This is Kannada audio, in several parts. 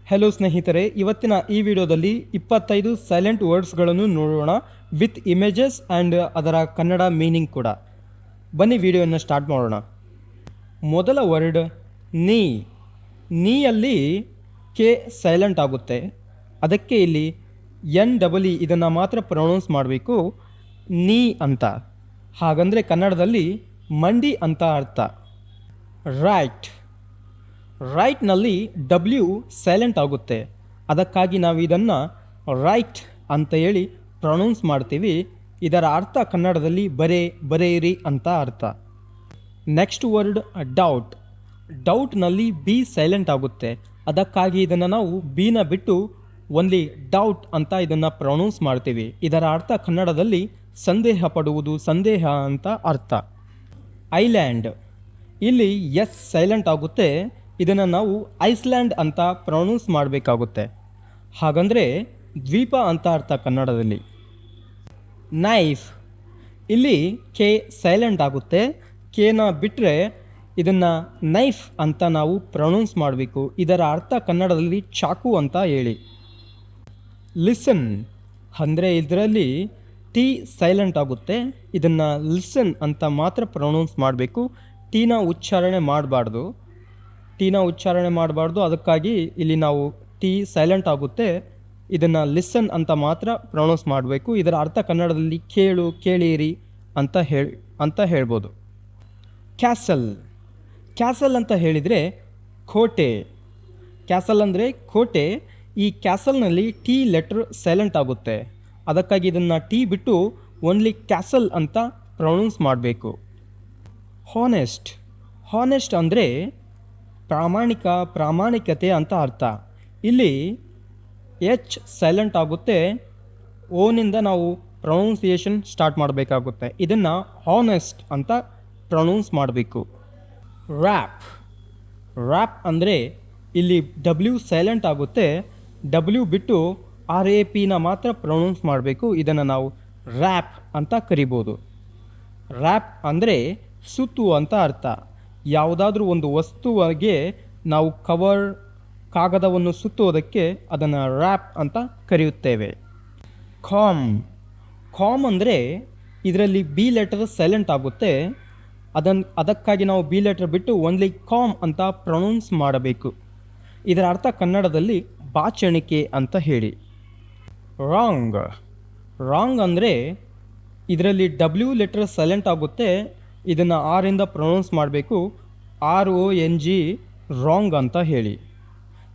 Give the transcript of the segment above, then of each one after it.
ಹೆಲೋ ಸ್ನೇಹಿತರೆ, ಇವತ್ತಿನ ಈ ವಿಡಿಯೋದಲ್ಲಿ 25 ಸೈಲೆಂಟ್ ವರ್ಡ್ಸ್ಗಳನ್ನು ನೋಡೋಣ ವಿತ್ ಇಮೇಜಸ್ ಆ್ಯಂಡ್ ಅದರ ಕನ್ನಡ ಮೀನಿಂಗ್ ಕೂಡ. ಬನ್ನಿ ವಿಡಿಯೋನ ಸ್ಟಾರ್ಟ್ ಮಾಡೋಣ. ಮೊದಲ ವರ್ಡ್ ನೀ. ನೀಯಲ್ಲಿ ಕೆ ಸೈಲೆಂಟ್ ಆಗುತ್ತೆ, ಅದಕ್ಕೆ ಇಲ್ಲಿ NEE ಇದನ್ನು ಮಾತ್ರ ಪ್ರೊನೌನ್ಸ್ ಮಾಡಬೇಕು, ನೀ ಅಂತ. ಹಾಗಂದರೆ ಕನ್ನಡದಲ್ಲಿ ಮಂಡಿ ಅಂತ ಅರ್ಥ. ರೈಟ್. ರೈಟ್ನಲ್ಲಿ W ಸೈಲೆಂಟ್ ಆಗುತ್ತೆ, ಅದಕ್ಕಾಗಿ ನಾವು ಇದನ್ನು ರೈಟ್ ಅಂತ ಹೇಳಿ ಪ್ರೊನೌನ್ಸ್ ಮಾಡ್ತೀವಿ. ಇದರ ಅರ್ಥ ಕನ್ನಡದಲ್ಲಿ ಬರೆಯಿರಿ ಅಂತ ಅರ್ಥ. Next word doubt. ಡೌಟ್ನಲ್ಲಿ B ಸೈಲೆಂಟ್ ಆಗುತ್ತೆ, ಅದಕ್ಕಾಗಿ ಇದನ್ನು ನಾವು ಬಿನ ಬಿಟ್ಟು ಓನ್ಲಿ ಡೌಟ್ ಅಂತ ಇದನ್ನು ಪ್ರೊನೌನ್ಸ್ ಮಾಡ್ತೀವಿ. ಇದರ ಅರ್ಥ ಕನ್ನಡದಲ್ಲಿ ಸಂದೇಹ ಪಡುವುದು, ಸಂದೇಹ ಅಂತ ಅರ್ಥ. ಐಲ್ಯಾಂಡ್. ಇಲ್ಲಿ S ಸೈಲೆಂಟ್ ಆಗುತ್ತೆ, ಇದನ್ನು ನಾವು ಐಸ್ಲ್ಯಾಂಡ್ ಅಂತ ಪ್ರೊನೌನ್ಸ್ ಮಾಡಬೇಕಾಗುತ್ತೆ. ಹಾಗಂದರೆ ದ್ವೀಪ ಅಂತ ಅರ್ಥ ಕನ್ನಡದಲ್ಲಿ. ನೈಫ್. ಇಲ್ಲಿ ಕೆ ಸೈಲೆಂಟ್ ಆಗುತ್ತೆ, ಕೆನ ಬಿಟ್ಟರೆ ಇದನ್ನು ನೈಫ್ ಅಂತ ನಾವು ಪ್ರೊನೌನ್ಸ್ ಮಾಡಬೇಕು. ಇದರ ಅರ್ಥ ಕನ್ನಡದಲ್ಲಿ ಚಾಕು ಅಂತ ಹೇಳಿ. ಲಿಸನ್. ಅಂದರೆ ಇದರಲ್ಲಿ ಟಿ ಸೈಲೆಂಟ್ ಆಗುತ್ತೆ, ಇದನ್ನು ಲಿಸನ್ ಅಂತ ಮಾತ್ರ ಪ್ರೊನೌನ್ಸ್ ಮಾಡಬೇಕು. ಟೀನ ಉಚ್ಚಾರಣೆ ಮಾಡಬಾರ್ದು, ಅದಕ್ಕಾಗಿ ಇಲ್ಲಿ ನಾವು ಟಿ ಸೈಲೆಂಟ್ ಆಗುತ್ತೆ, ಇದನ್ನು ಲಿಸನ್ ಅಂತ ಮಾತ್ರ ಪ್ರೊನೌನ್ಸ್ ಮಾಡಬೇಕು. ಇದರ ಅರ್ಥ ಕನ್ನಡದಲ್ಲಿ ಕೇಳು, ಕೇಳಿರಿ ಅಂತ ಹೇಳ್ಬೋದು. ಕ್ಯಾಸಲ್. ಕ್ಯಾಸಲ್ ಅಂತ ಹೇಳಿದರೆ ಕೋಟೆ. ಕ್ಯಾಸಲ್ ಅಂದರೆ ಕೋಟೆ. ಈ ಕ್ಯಾಸಲ್ನಲ್ಲಿ ಟಿ ಲೆಟರ್ ಸೈಲೆಂಟ್ ಆಗುತ್ತೆ, ಅದಕ್ಕಾಗಿ ಇದನ್ನು ಟಿ ಬಿಟ್ಟು ಓನ್ಲಿ ಕ್ಯಾಸಲ್ ಅಂತ ಪ್ರೊನೌನ್ಸ್ ಮಾಡಬೇಕು. ಹಾನೆಸ್ಟ್. ಹಾನೆಸ್ಟ್ ಅಂದರೆ ಪ್ರಾಮಾಣಿಕತೆ ಅಂತ ಅರ್ಥ. ಇಲ್ಲಿ H ಸೈಲೆಂಟ್ ಆಗುತ್ತೆ, ಓನಿಂದ ನಾವು ಪ್ರೊನೌನ್ಸಿಯೇಷನ್ ಸ್ಟಾರ್ಟ್ ಮಾಡಬೇಕಾಗುತ್ತೆ. ಇದನ್ನು ಹಾನೆಸ್ಟ್ ಅಂತ ಪ್ರೊನೌನ್ಸ್ ಮಾಡಬೇಕು. ರ್ಯಾಪ್. ರ್ಯಾಪ್ ಅಂದರೆ ಇಲ್ಲಿ W ಸೈಲೆಂಟ್ ಆಗುತ್ತೆ, W ಬಿಟ್ಟು RAPನ ಮಾತ್ರ ಪ್ರೊನೌನ್ಸ್ ಮಾಡಬೇಕು. ಇದನ್ನು ನಾವು ರ್ಯಾಪ್ ಅಂತ ಕರಿಬೋದು. ರ್ಯಾಪ್ ಅಂದರೆ ಸುತ್ತು ಅಂತ ಅರ್ಥ. ಯಾವುದಾದ್ರೂ ಒಂದು ವಸ್ತುವಿಗೆ ನಾವು ಕಾಗದವನ್ನು ಸುತ್ತುವುದಕ್ಕೆ ಅದನ್ನು ರ್ಯಾಪ್ ಅಂತ ಕರೆಯುತ್ತೇವೆ. ಕಾಮ್ ಅಂದರೆ ಇದರಲ್ಲಿ B ಲೆಟರ್ ಸೈಲೆಂಟ್ ಆಗುತ್ತೆ, ಅದಕ್ಕಾಗಿ ನಾವು B ಲೆಟರ್ ಬಿಟ್ಟು ಓನ್ಲಿ ಕಾಮ್ ಅಂತ ಪ್ರೊನೌನ್ಸ್ ಮಾಡಬೇಕು. ಇದರ ಅರ್ಥ ಕನ್ನಡದಲ್ಲಿ ಬಾಚಣಿಕೆ ಅಂತ ಹೇಳಿ. ರಾಂಗ್. ರಾಂಗ್ ಅಂದರೆ ಇದರಲ್ಲಿ W ಲೆಟರ್ ಸೈಲೆಂಟ್ ಆಗುತ್ತೆ, ಇದನ್ನು ಆರಿಂದ ಪ್ರೊನೌನ್ಸ್ ಮಾಡಬೇಕು, RONG ರಾಂಗ್ ಅಂತ ಹೇಳಿ.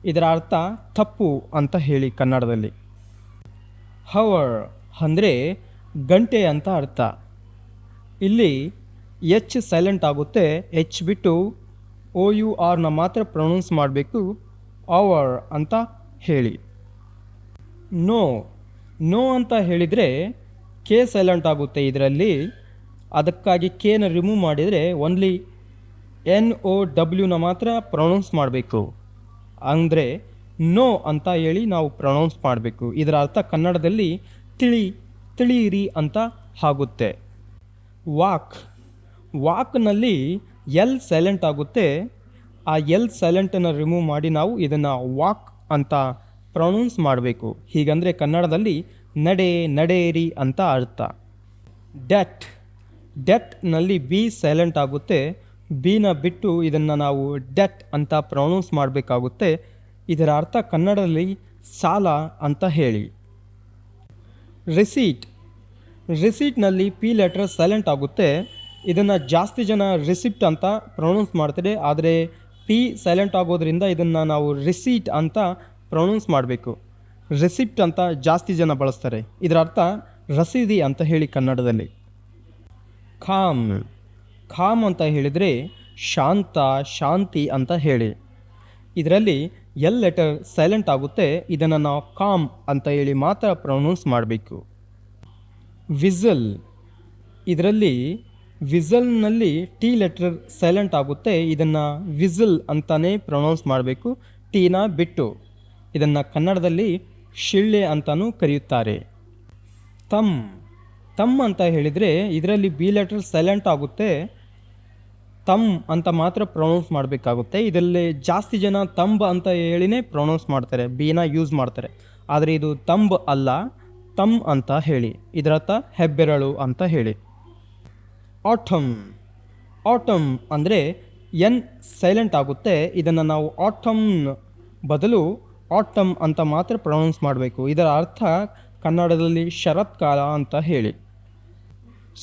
ಇದರ ಅರ್ಥ ತಪ್ಪು ಅಂತ ಹೇಳಿ ಕನ್ನಡದಲ್ಲಿ. ಹವರ್ ಅಂದರೆ ಗಂಟೆ ಅಂತ ಅರ್ಥ. ಇಲ್ಲಿ H ಸೈಲೆಂಟ್ ಆಗುತ್ತೆ, H ಬಿಟ್ಟು OURನ ಮಾತ್ರ ಪ್ರೊನೌನ್ಸ್ ಮಾಡಬೇಕು, ಅವರ್ ಅಂತ ಹೇಳಿ. ನೋ ಅಂತ ಹೇಳಿದರೆ ಕೆ ಸೈಲೆಂಟ್ ಆಗುತ್ತೆ ಇದರಲ್ಲಿ, ಅದಕ್ಕಾಗಿ ಕೆನ ರಿಮೂವ್ ಮಾಡಿದರೆ ಓನ್ಲಿ NOWನ ಮಾತ್ರ ಪ್ರೊನೌನ್ಸ್ ಮಾಡಬೇಕು. ಅಂದರೆ ನೋ ಅಂತ ಹೇಳಿ ನಾವು ಪ್ರೊನೌನ್ಸ್ ಮಾಡಬೇಕು. ಇದರ ಅರ್ಥ ಕನ್ನಡದಲ್ಲಿ ತಿಳಿಯಿರಿ ಅಂತ ಆಗುತ್ತೆ. ವಾಕ್ನಲ್ಲಿ L ಸೈಲೆಂಟ್ ಆಗುತ್ತೆ, ಆ L ಸೈಲೆಂಟನ್ನು ರಿಮೂವ್ ಮಾಡಿ ನಾವು ಇದನ್ನು ವಾಕ್ ಅಂತ ಪ್ರೊನೌನ್ಸ್ ಮಾಡಬೇಕು. ಹೀಗಂದರೆ ಕನ್ನಡದಲ್ಲಿ ನಡೆಯಿರಿ ಅಂತ ಅರ್ಥ. ಡೆಟ್ನಲ್ಲಿ B ಸೈಲೆಂಟ್ ಆಗುತ್ತೆ, ಬಿನ ಬಿಟ್ಟು ಇದನ್ನು ನಾವು ಡೆಟ್ ಅಂತ ಪ್ರೊನೌನ್ಸ್ ಮಾಡಬೇಕಾಗುತ್ತೆ. ಇದರ ಅರ್ಥ ಕನ್ನಡದಲ್ಲಿ ಸಾಲ ಅಂತ ಹೇಳಿ. ರಿಸೀಟ್ನಲ್ಲಿ P ಲೆಟರ್ ಸೈಲೆಂಟ್ ಆಗುತ್ತೆ, ಇದನ್ನು ಜಾಸ್ತಿ ಜನ ರಿಸಿಪ್ಟ್ ಅಂತ ಪ್ರೊನೌನ್ಸ್ ಮಾಡ್ತಾರೆ, ಆದರೆ P ಸೈಲೆಂಟ್ ಆಗೋದ್ರಿಂದ ಇದನ್ನು ನಾವು ರಿಸೀಟ್ ಅಂತ ಪ್ರೊನೌನ್ಸ್ ಮಾಡಬೇಕು. ರಿಸಿಪ್ಟ್ ಅಂತ ಜಾಸ್ತಿ ಜನ ಬಳಸ್ತಾರೆ, ಇದರ ಅರ್ಥ ರಸೀದಿ ಅಂತ ಹೇಳಿ ಕನ್ನಡದಲ್ಲಿ. ಕಾಮ್ ಅಂತ ಹೇಳಿದರೆ ಶಾಂತಿ ಅಂತ ಹೇಳಿ. ಇದರಲ್ಲಿ L ಲೆಟರ್ ಸೈಲೆಂಟ್ ಆಗುತ್ತೆ, ಇದನ್ನು ನಾವು ಕಾಮ್ ಅಂತ ಹೇಳಿ ಮಾತ್ರ ಪ್ರೊನೌನ್ಸ್ ಮಾಡಬೇಕು. ವಿಸಲ್. ಇದರಲ್ಲಿ ವಿಸಲ್ನಲ್ಲಿ T ಲೆಟರ್ ಸೈಲೆಂಟ್ ಆಗುತ್ತೆ, ಇದನ್ನು ವಿಸಲ್ ಅಂತಲೇ ಪ್ರೊನೌನ್ಸ್ ಮಾಡಬೇಕು, ಟೀನ ಬಿಟ್ಟು. ಇದನ್ನು ಕನ್ನಡದಲ್ಲಿ ಶಿಳ್ಳೆ ಅಂತಲೂ ಕರೆಯುತ್ತಾರೆ. ತಮ್ ಅಂತ ಹೇಳಿದರೆ ಇದರಲ್ಲಿ B ಲೆಟರ್ ಸೈಲೆಂಟ್ ಆಗುತ್ತೆ, ತಮ್ ಅಂತ ಮಾತ್ರ ಪ್ರೊನೌನ್ಸ್ ಮಾಡಬೇಕಾಗುತ್ತೆ. ಇದರಲ್ಲಿ ಜಾಸ್ತಿ ಜನ ತಂಬ್ ಅಂತ ಹೇಳಿನೇ ಪ್ರೊನೌನ್ಸ್ ಮಾಡ್ತಾರೆ, ಬಿನ ಯೂಸ್ ಮಾಡ್ತಾರೆ. ಆದರೆ ಇದು ತಂಬ್ ಅಲ್ಲ, ತಮ್ ಅಂತ ಹೇಳಿ. ಇದರರ್ಥ ಹೆಬ್ಬೆರಳು ಅಂತ ಹೇಳಿ. ಆಟಮ್. ಆಟಮ್ ಅಂದರೆ ಎನ್ ಸೈಲೆಂಟ್ ಆಗುತ್ತೆ. ಇದನ್ನು ನಾವು ಆಟಮ್ ಬದಲು ಆಟಮ್ ಅಂತ ಮಾತ್ರ ಪ್ರೊನೌನ್ಸ್ ಮಾಡಬೇಕು. ಇದರ ಅರ್ಥ ಕನ್ನಡದಲ್ಲಿ ಶರತ್ಕಾಲ ಅಂತ ಹೇಳಿ.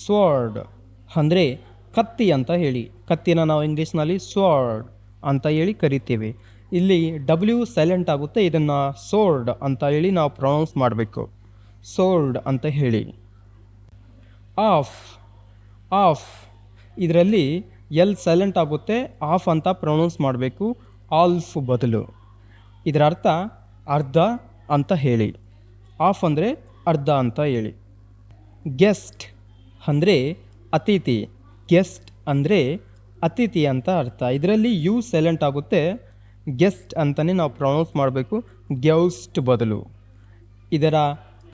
ಸ್ವರ್ಡ್ ಅಂದರೆ ಕತ್ತಿ ಅಂತ ಹೇಳಿ. ಕತ್ತಿನ ನಾವು ಇಂಗ್ಲೀಷ್ನಲ್ಲಿ ಸ್ವರ್ಡ್ ಅಂತ ಹೇಳಿ ಕರಿತೀವಿ. ಇಲ್ಲಿ ಡಬ್ಲ್ಯೂ ಸೈಲೆಂಟ್ ಆಗುತ್ತೆ. ಇದನ್ನು ಸೋರ್ಡ್ ಅಂತ ಹೇಳಿ ನಾವು ಪ್ರೊನೌನ್ಸ್ ಮಾಡಬೇಕು. ಸೋರ್ಡ್ ಅಂತ ಹೇಳಿ. ಆಫ್. ಆಫ್ ಇದರಲ್ಲಿ ಎಲ್ ಸೈಲೆಂಟ್ ಆಗುತ್ತೆ, ಆಫ್ ಅಂತ ಪ್ರೊನೌನ್ಸ್ ಮಾಡಬೇಕು, ಆಲ್ಫ್ ಬದಲು. ಇದರ ಅರ್ಥ ಅರ್ಧ ಅಂತ ಹೇಳಿ. ಆಫ್ ಅಂದರೆ ಅರ್ಧ ಅಂತ ಹೇಳಿ. ಗೆಸ್ಟ್ ಅಂದರೆ ಅತಿಥಿ. ಗೆಸ್ಟ್ ಅಂದರೆ ಅತಿಥಿ ಅಂತ ಅರ್ಥ. ಇದರಲ್ಲಿ ಯು ಸೈಲೆಂಟ್ ಆಗುತ್ತೆ, ಗೆಸ್ಟ್ ಅಂತಲೇ ನಾವು ಪ್ರೊನೌನ್ಸ್ ಮಾಡಬೇಕು, ಗೆಸ್ಟ್ ಬದಲು. ಇದರ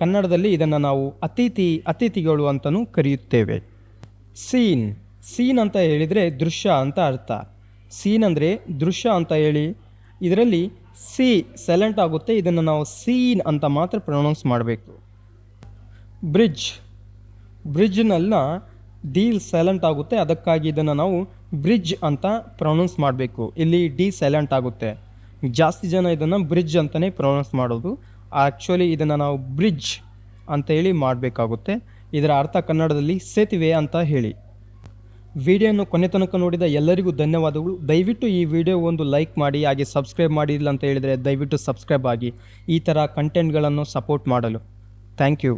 ಕನ್ನಡದಲ್ಲಿ ಇದನ್ನು ನಾವು ಅತಿಥಿಗಳು ಅಂತಲೂ ಕರೆಯುತ್ತೇವೆ. ಸೀನ್. ಸೀನ್ ಅಂತ ಹೇಳಿದರೆ ದೃಶ್ಯ ಅಂತ ಅರ್ಥ. ಸೀನ್ ಅಂದರೆ ದೃಶ್ಯ ಅಂತ ಹೇಳಿ. ಇದರಲ್ಲಿ ಸಿ ಸೈಲೆಂಟ್ ಆಗುತ್ತೆ. ಇದನ್ನು ನಾವು ಸೀನ್ ಅಂತ ಮಾತ್ರ ಪ್ರೊನೌನ್ಸ್ ಮಾಡಬೇಕು. ಬ್ರಿಡ್ಜ್. ಬ್ರಿಡ್ಜ್ನಲ್ಲ ಡಿ ಸೈಲೆಂಟ್ ಆಗುತ್ತೆ, ಅದಕ್ಕಾಗಿ ಇದನ್ನು ನಾವು ಬ್ರಿಡ್ಜ್ ಅಂತ ಪ್ರೊನೌನ್ಸ್ ಮಾಡಬೇಕು. ಇಲ್ಲಿ ಡಿ ಸೈಲೆಂಟ್ ಆಗುತ್ತೆ. ಜಾಸ್ತಿ ಜನ ಇದನ್ನು ಬ್ರಿಡ್ಜ್ ಅಂತಲೇ ಪ್ರೊನೌನ್ಸ್ ಮಾಡೋದು. ಆ್ಯಕ್ಚುಲಿ ಇದನ್ನು ನಾವು ಬ್ರಿಡ್ಜ್ ಅಂತ ಹೇಳಿ ಮಾಡಬೇಕಾಗುತ್ತೆ. ಇದರ ಅರ್ಥ ಕನ್ನಡದಲ್ಲಿ ಸೇತುವೆ ಅಂತ ಹೇಳಿ. ವಿಡಿಯೋವನ್ನು ಕೊನೆ ತನಕ ನೋಡಿದ ಎಲ್ಲರಿಗೂ ಧನ್ಯವಾದಗಳು. ದಯವಿಟ್ಟು ಈ ವಿಡಿಯೋ ಒಂದು ಲೈಕ್ ಮಾಡಿ, ಹಾಗೆ ಸಬ್ಸ್ಕ್ರೈಬ್ ಮಾಡಿಲ್ಲ ಅಂತ ಹೇಳಿದರೆ ದಯವಿಟ್ಟು ಸಬ್ಸ್ಕ್ರೈಬ್ ಆಗಿ ಈ ಥರ ಕಂಟೆಂಟ್ಗಳನ್ನು ಸಪೋರ್ಟ್ ಮಾಡಲು. Thank you.